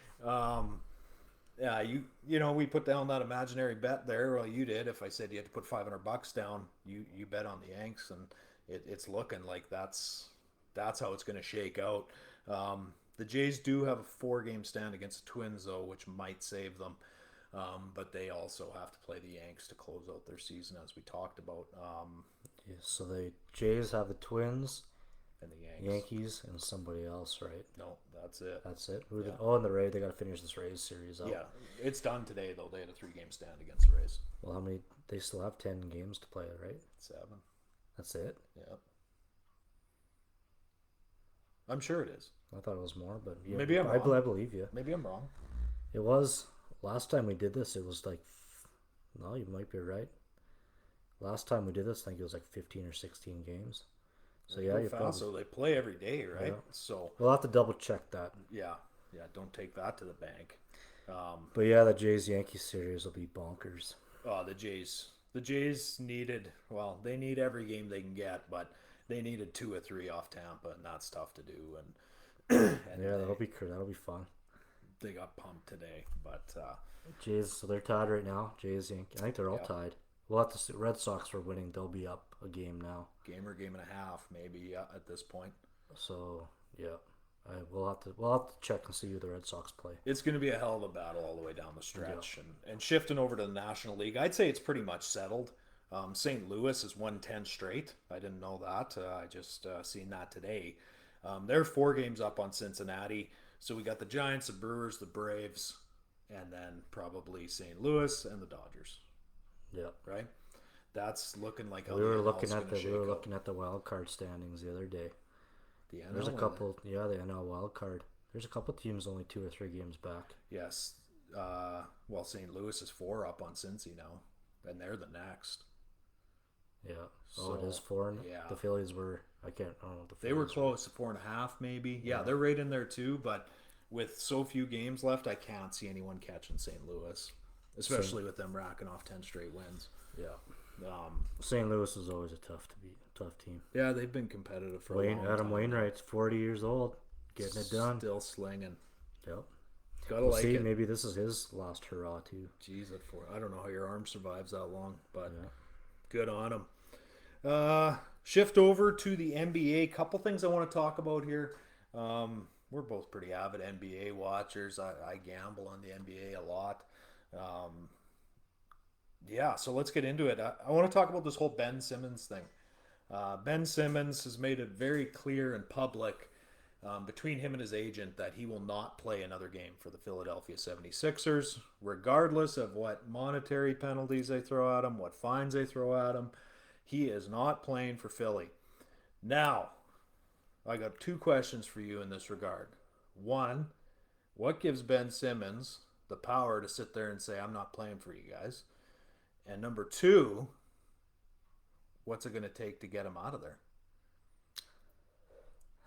Yeah, we put down that imaginary bet there. Well, you did. If I said you had to put $500 down, you bet on the Yanks, and it's looking like that's how it's going to shake out. The Jays do have a 4-game stand against the Twins, though, which might save them. But they also have to play the Yanks to close out their season, as we talked about. So the Jays have the Twins And the Yankees and somebody else, right? No, that's it. That's it. Yeah. And the Rays. They got to finish this Rays series out. Yeah, it's done today though. They had a 3-game stand against the Rays. Well, how many? They still have 10 games to play, right? 7. That's it. Yeah. I'm sure it is. I thought it was more, but yeah, Maybe I'm I wrong. believe you. Maybe I'm wrong. It was last time we did this. It was like, no, you might be right. Last time we did this, I think it was like 15 or 16 games. So yeah, you probably. So they play every day, right? Yeah. So We'll have to double check that. yeah. Don't take that to the bank. But yeah, the Jays Yankees series will be bonkers. The Jays needed. Well, they need every game they can get, but they needed 2 or 3 off Tampa, and that's tough to do. And Yeah, that'll be fun. they got pumped today, but Jays, so they're tied right now. Jays Yankees. I think they're all tied. We'll have to see. Red Sox were winning. They'll be up a game now. game and a half, maybe at this point. So yeah, we'll have to check and see who the Red Sox play. It's going to be a hell of a battle all the way down the stretch. And shifting over to the National League, I'd say it's pretty much settled. St. Louis has won 10 straight. I didn't know that. I just seen that today. They're 4 games up on Cincinnati. So we got the Giants, the Brewers, the Braves, and then probably St. Louis and the Dodgers. Yeah, Right? That's looking like how we were the looking NL's at gonna shake out. looking at the wild card standings the other day. The NL. There's a couple. Yeah, the NL wild card. There's a couple teams only 2 or 3 games back. Yes. Well, St. Louis is 4 up on Cincy now, and they're the next. Yeah. So, it is 4. yeah. The Phillies were. I don't know what the They were Phillies close to 4.5, maybe. Yeah, they're right in there too. But with so few games left, I can't see anyone catching St. Louis, especially with them racking off 10 straight wins. Yeah. St. Louis is always a tough team. Yeah, they've been competitive for a long time. Adam Wainwright's 40 years old, getting it done. Still slinging. Yep. Gotta like it. Maybe this is his last hurrah too. Jeez, I don't know how your arm survives that long, but Yeah. good on him. Shift over to the NBA. Couple things I want to talk about here. We're both pretty avid NBA watchers. I gamble on the NBA a lot. Yeah, so let's get into it. I want to talk about this whole Ben Simmons thing. Ben Simmons has made it very clear and public between him and his agent that he will not play another game for the Philadelphia 76ers, regardless of what monetary penalties they throw at him, what fines they throw at him. He is not playing for Philly. Now, I got 2 questions for you in this regard. One, what gives Ben Simmons the power to sit there and say, I'm not playing for you guys? And number 2, what's it going to take to get him out of there?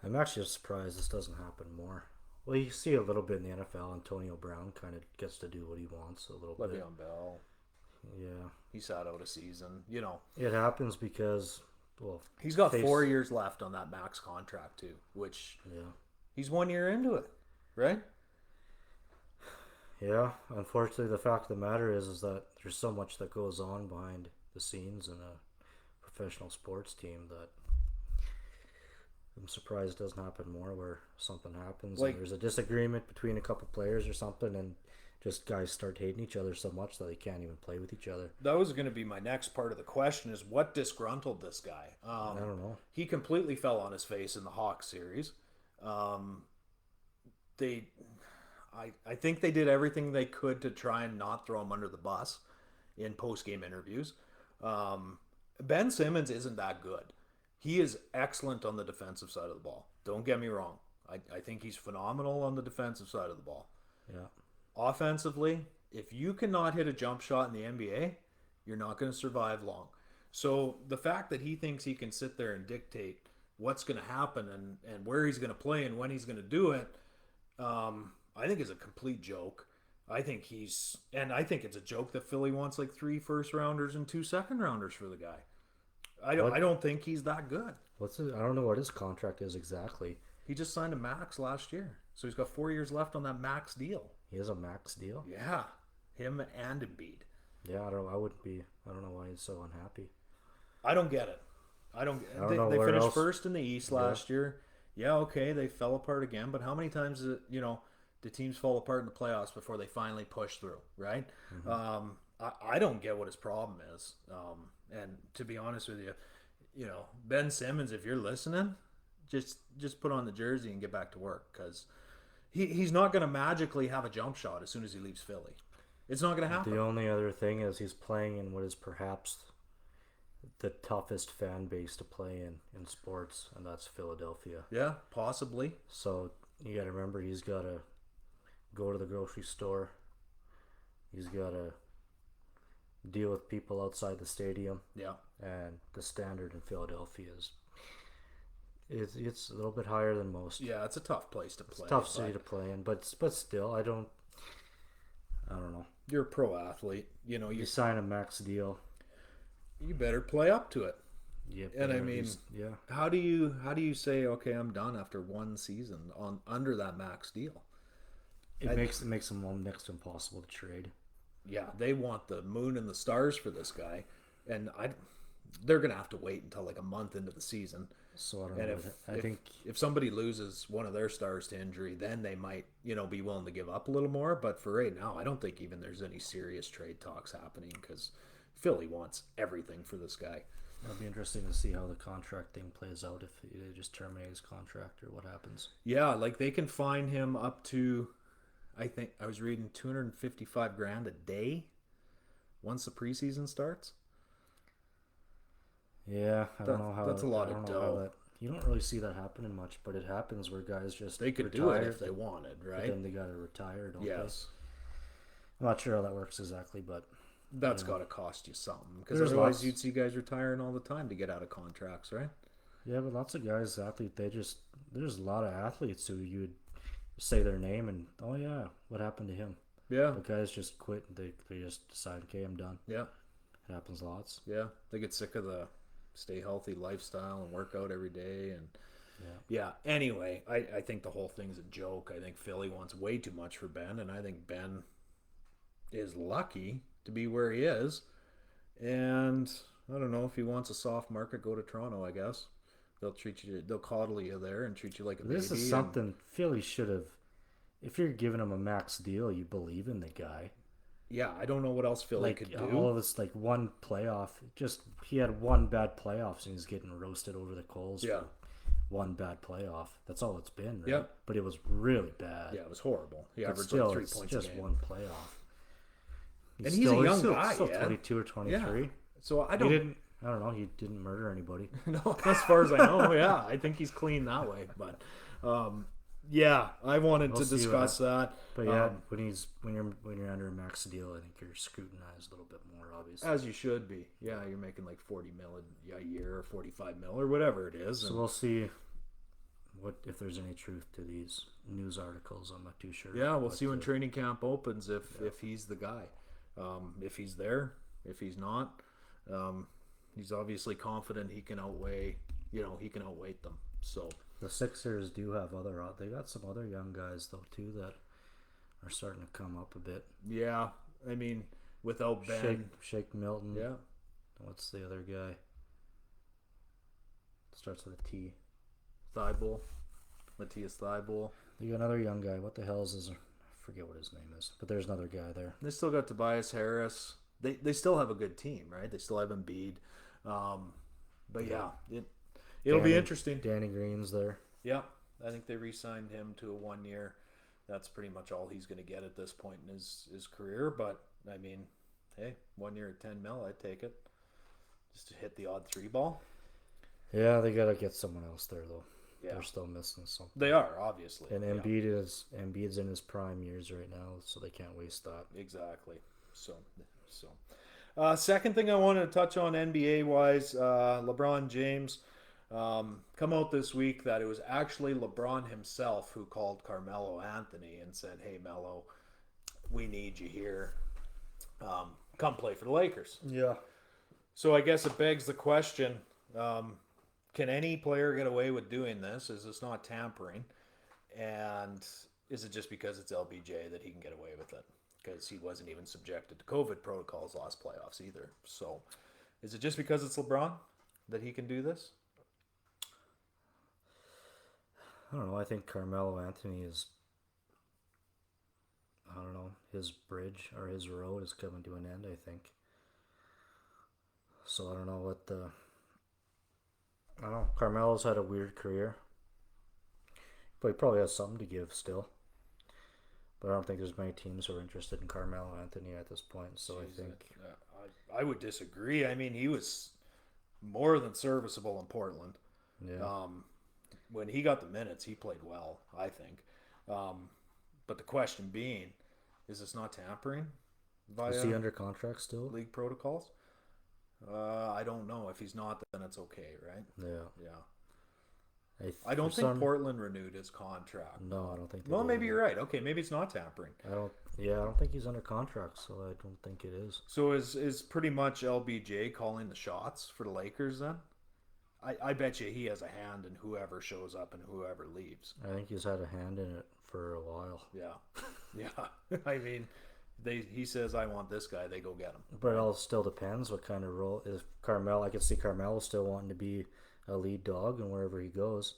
I'm actually surprised this doesn't happen more. Well, you see a little bit in the NFL. Antonio Brown kind of gets to do what he wants a little bit. Le'Veon Bell. Yeah. He sat out a season. It happens because, well... He's got 4 years left on that max contract, too, which... Yeah. He's 1 year into it, right? Yeah. Unfortunately, the fact of the matter is that there's so much that goes on behind the scenes in a professional sports team that I'm surprised it doesn't happen more, where something happens and there's a disagreement between a couple players or something, and just guys start hating each other so much that they can't even play with each other. That was going to be my next part of the question, is what disgruntled this guy? I don't know. He completely fell on his face in the Hawks series. I think they did everything they could to try and not throw him under the bus in post-game interviews. Ben Simmons isn't that good. He is excellent on the defensive side of the ball. Don't get me wrong. I think he's phenomenal on the defensive side of the ball. Yeah. Offensively, if you cannot hit a jump shot in the NBA, you're not going to survive long. So the fact that he thinks he can sit there and dictate what's going to happen and where he's going to play and when he's going to do it, I think is a complete joke. I think it's a joke that Philly wants like 3 first-rounders and 2 second-rounders for the guy. I don't think he's that good. I don't know what his contract is exactly. He just signed a max last year, so he's got 4 years left on that max deal. He has a max deal? Yeah, him and Embiid. Yeah, I don't know why he's so unhappy. I don't get it. They finished first in the East last year. Yeah, okay, they fell apart again, but how many times do teams fall apart in the playoffs before they finally push through, right? Mm-hmm. I don't get what his problem is. And to be honest with you, Ben Simmons, if you're listening, just put on the jersey and get back to work, because he's not going to magically have a jump shot as soon as he leaves Philly. It's not going to happen. The only other thing is he's playing in what is perhaps the toughest fan base to play in sports, and that's Philadelphia. Yeah, possibly. So you got to remember, he's got to go to the grocery store. He's got to deal with people outside the stadium. Yeah. And the standard in Philadelphia it's a little bit higher than most. Yeah, it's a tough place to play. It's a tough city to play in, but still, I don't know. You're a pro athlete. You sign a max deal. You better play up to it. Yeah. And I mean, how do you say, okay, I'm done after one season under that max deal? It makes them next to impossible to trade. Yeah, they want the moon and the stars for this guy, and they're gonna have to wait until like a month into the season. So I don't know. If somebody loses one of their stars to injury, then they might be willing to give up a little more. But for right now, I don't think even there's any serious trade talks happening, because Philly wants everything for this guy. It'll be interesting to see how the contract thing plays out, if they just terminate his contract or what happens. Yeah, like they can fine him up to, I think I was reading, $255,000 a day once the preseason starts. Yeah, I don't know how that's a lot of dough. You don't really see that happening much, but it happens where guys they could do it if they wanted, right? But then they got to retire, don't they? Yes. I'm not sure how that works exactly, but that's got to cost you something, because otherwise you'd see guys retiring all the time to get out of contracts, right? Yeah, but lots of guys, there's a lot of athletes who you'd say their name and, oh yeah, what happened to him? Yeah. The guys just quit. They just decide, okay, I'm done. Yeah. It happens lots. Yeah. They get sick of the stay healthy lifestyle and work out every day. And yeah. Anyway, I think the whole thing's a joke. I think Philly wants way too much for Ben, and I think Ben is lucky to be where he is. And I don't know, if he wants a soft market, go to Toronto, I guess. They'll coddle you there and treat you like a baby. This is something Philly should have. If you're giving him a max deal, you believe in the guy. Yeah, I don't know what else Philly could do. All of us, like one playoff, he had one bad playoffs and he's getting roasted over the coals. Yeah. For one bad playoff. That's all it's been, right? Yeah. But it was really bad. Yeah, it was horrible. He averaged still, like 3 it's points just a game. one playoff. And he's a young guy, still yeah. 22 or 23. Yeah. So I don't know. He didn't murder anybody. No, as far as I know, yeah. I think he's clean that way. But yeah, I wanted to discuss that. But yeah, when you're under a max deal, I think you're scrutinized a little bit more, obviously. As you should be. Yeah, you're making like 40 mil a year or 45 mil or whatever it is. So we'll see if there's any truth to these news articles. I'm not too sure. Yeah, we'll see when training camp opens if he's the guy. If he's there, if he's not, he's obviously confident he can outweigh them. So the Sixers do have they got some other young guys though too that are starting to come up a bit. Yeah, I mean, without Ben, Shake Milton. Yeah. What's the other guy? Starts with a T. Thibault. Matthias Thibault. They got another young guy. What the hell is his? I forget what his name is, but there's another guy there. They still got Tobias Harris. They still have a good team, right? They still have Embiid. But yeah, it'll be interesting. Danny Green's there. Yeah, I think they re-signed him to a 1 year. That's pretty much all he's going to get at this point in his career. But I mean, hey, 1 year at 10 mil, I'd take it. Just to hit the odd 3 ball. Yeah, they gotta get someone else there though. Yeah. They're still missing something. They are, obviously. And Embiid's in his prime years right now, so they can't waste that. Exactly. So. Second thing I wanted to touch on NBA wise, LeBron James come out this week that it was actually LeBron himself who called Carmelo Anthony and said, "Hey Melo, we need you here. Come play for the Lakers." Yeah. So I guess it begs the question. Can any player get away with doing this? Is this not tampering? And is it just because it's LBJ that he can get away with it? Because he wasn't even subjected to COVID protocols last playoffs either. So is it just because it's LeBron that he can do this? I don't know. I think Carmelo Anthony is, his bridge or his road is coming to an end, I think. So I don't know Carmelo's had a weird career. But he probably has something to give still. But I don't think there's many teams who are interested in Carmelo Anthony at this point. So I think I would disagree. I mean, he was more than serviceable in Portland. Yeah. When he got the minutes, he played well, I think. But the question being, is this not tampering via is he under contract still? League protocols? I don't know. If he's not, then it's okay, right? Yeah. I don't think Portland renewed his contract. No, I don't think. Well, maybe you're right. Okay, maybe it's not tampering. I don't think he's under contract, so I don't think it is. So is pretty much LBJ calling the shots for the Lakers then? I bet you he has a hand in whoever shows up and whoever leaves. I think he's had a hand in it for a while. Yeah. I mean, he says, "I want this guy," they go get him. But it all still depends what kind of role. If Carmelo, I could see Carmelo still wanting to be a lead dog, and wherever he goes,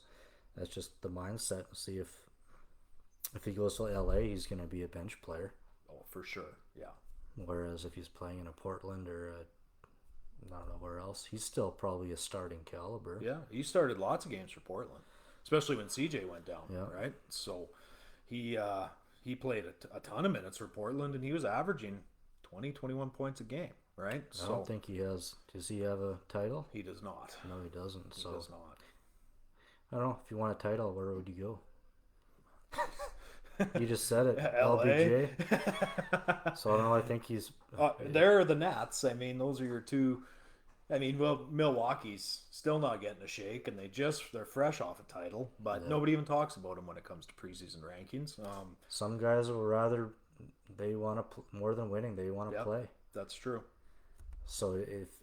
that's just the mindset. See if he goes to LA, he's going to be a bench player. Oh, for sure. Yeah. Whereas if he's playing in a Portland or I don't know where else, he's still probably a starting caliber. Yeah, he started lots of games for Portland, especially when CJ went down. Yeah. Right. So he played a ton of minutes for Portland, and he was averaging 20, 21 points a game. Right. I don't think he has. Does he have a title? He does not. No, he doesn't. He does not. I don't know. If you want a title, where would you go? You just said it. LA. LBJ. So I don't know. I think he's. There are the Nats. I mean, those are your two I mean, well, Milwaukee's still not getting a shake, and they're fresh off a title, but Yeah. nobody even talks about them when it comes to preseason rankings. Some guys will rather they want to more than winning. They want to Yep. play. That's true. So if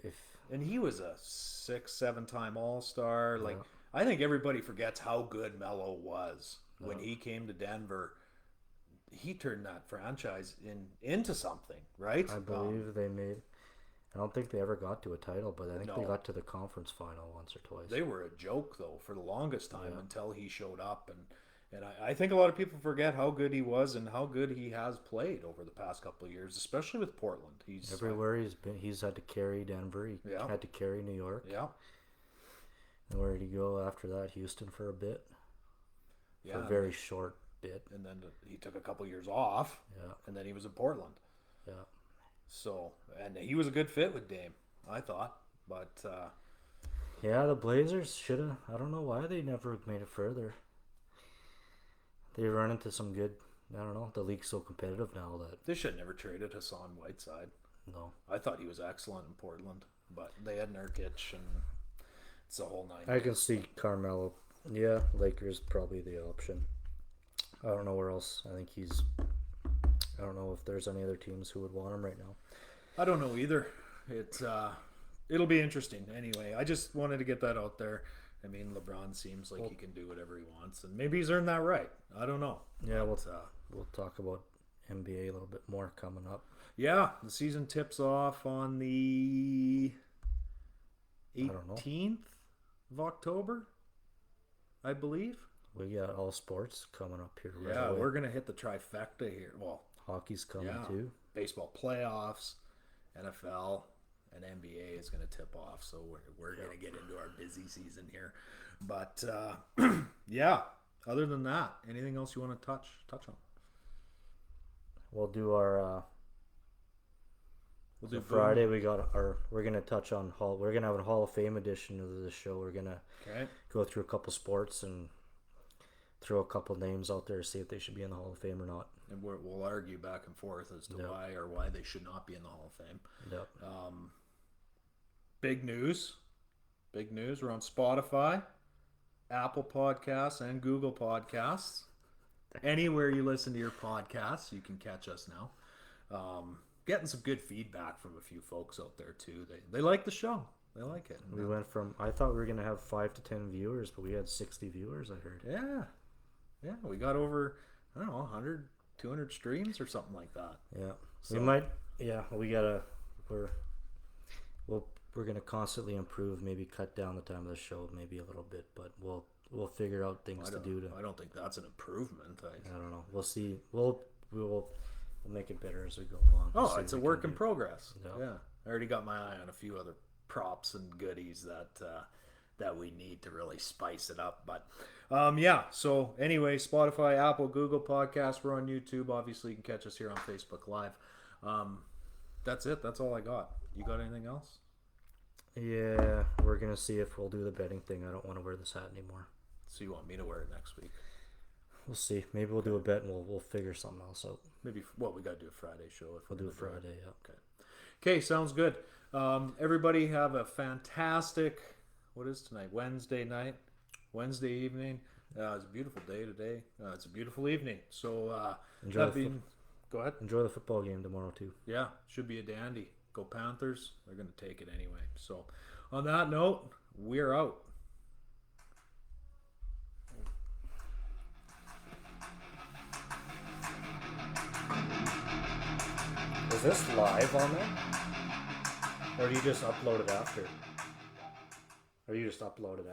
And he was a 6, 7 time All Star. Like, yeah, I think everybody forgets how good Melo was when Yeah. he came to Denver. He turned that franchise into something, right? I believe they made. I don't think they ever got to a title, but I think they No. got to the conference final once or twice. They were a joke though for the longest time Yeah. until he showed up, and I think a lot of people forget how good he was and how good he has played over the past couple of years, especially with Portland. He's Everywhere he's been, he's had to carry Denver. He Yeah. had to carry New York. yeah, And where did he go after that? Houston for a bit. yeah, For a very short bit. and then he took a couple years off, Yeah. and then he was in Portland. Yeah. So, and he was a good fit with Dame, I thought, but Yeah, the Blazers should have. I don't know why they never made it further. They run into some good. I don't know. The league's so competitive now that they should never traded Hassan Whiteside. no. I thought he was excellent in Portland, but they had Nurkic, and it's a whole nine. I can see Carmelo. Yeah, Lakers probably the option. I don't know where else. I think he's. I don't know if there's any other teams who would want him right now. I don't know either. It'll be interesting anyway. I just wanted to get that out there. I mean, LeBron seems like he can do whatever he wants, and maybe he's earned that right. I don't know. Yeah, But, we'll talk about NBA a little bit more coming up. yeah, the season tips off on the don't know. 18th of October, I believe. We got all sports coming up here. Right Yeah, away. we're gonna hit the trifecta here. Well, Hockey's coming yeah, too. baseball playoffs, NFL, and NBA is going to tip off. So we're going to get into our busy season here. But yeah, other than that, anything else you want to touch on? We'll do our. We'll So do Friday we got our. We're gonna touch on Hall. We're gonna have a Hall of Fame edition of the show. We're gonna Okay. go through a couple sports and throw a couple names out there, see if they should be in the Hall of Fame or not. And we'll argue back and forth as to Yep. why they should not be in the Hall of Fame. Yep. Big news. Big news. We're on Spotify, Apple Podcasts, and Google Podcasts. Anywhere you listen to your podcasts, you can catch us now. Getting some good feedback from a few folks out there too. They like the show. They like it. We went from. I thought we were gonna have 5 to 10 viewers, but we had 60 viewers. I heard. Yeah. We got over, I don't know, 100, 200 streams or something like that. Yeah. So- We might. Yeah. We gotta. We're gonna constantly improve. Maybe cut down the time of the show, maybe a little bit, but we'll figure out things to do to. I don't think that's an improvement. I don't know. We'll see. We'll make it better as we go along. Oh, See it's what a we work can in do. progress. Yeah. Yeah, I already got my eye on a few other props and goodies that we need to really spice it up. But yeah. So anyway, Spotify, Apple, Google Podcasts. We're on YouTube. Obviously, you can catch us here on Facebook Live. That's it. That's all I got. You got anything else? Yeah, we're gonna see if we'll do the betting thing. I don't want to wear this hat anymore. So you want me to wear it next week? We'll see. Maybe we'll do a bet and we'll figure something else out. Maybe. Well, we got to do a Friday show. If We'll do we're it gonna Friday. Yeah. Okay. Okay, sounds good. Everybody have a fantastic, what is tonight? Wednesday night? Wednesday evening. It's a beautiful day today. It's a beautiful evening. So, Enjoy that being, go ahead. Enjoy the football game tomorrow too. Yeah, should be a dandy. Go Panthers. They're going to take it anyway. So, on that note, we're out. Is this live on there? Or do you just upload it after? Or you just upload it after?